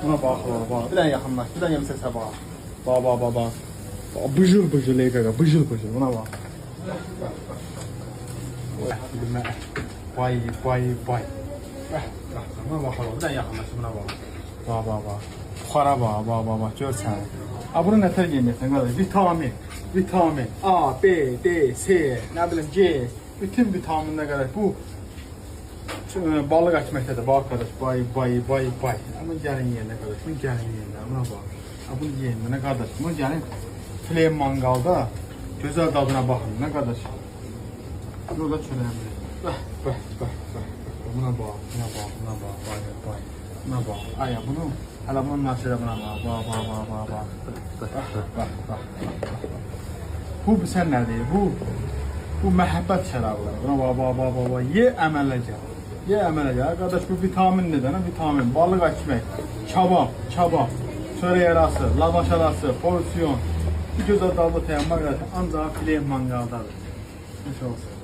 Buna bax, bax. Bir dənə yaxınlaş, bir dənə yem səsə bax. Bax, bax, bax, bax. Bıcıl bıcıl qaqa, bıcıl bıcıl. Buna bax. Vay, vay, vay. Buna bax, bir dənə yaxınlaş, buna bax. Bax, bax, bax. Buxara bax, bax, bax, bax. Gör sən. Ha, bunu nətər yeyəcəksən qardaş? Vitamin, vitamin. A, B, D, C, nə bilim C. Bütün vitaminlər qardaş. Bu balıq açmaqdadır. Bax qardaş, bay, bay, bay, bay. Ama gəlin yerinə qardaş, bunu gəlin yerinə. Buna bax. Ha, bunu yeyin, nə qardaş? Bunu gəlin file mangalda gözəl dadına baxın, nə qardaş? Burada çörəyimiz. Bax, bax, bax, bax. Buna bax, buna bax, buna bax, bay, bay. Buna bax. Ay, bunu hələ bunun nasirə buna bax, bax, bax, bax, bax. Bax, bax. Bu sən nə deyir? Bu məhəbbət şərabıdır. Buna bax, bax, bax, bax. Ye, əmələ gəl. Ye, əmələ gəl. Qardaş, bu vitamin nədir? Vitamin, balıq açmaq, kabab, kabab, çörək arası, lavaş arası, porsiyon. Bu gözəl dadlı təyyarmaq ancaq file mangaldadır. Nəsə olsun.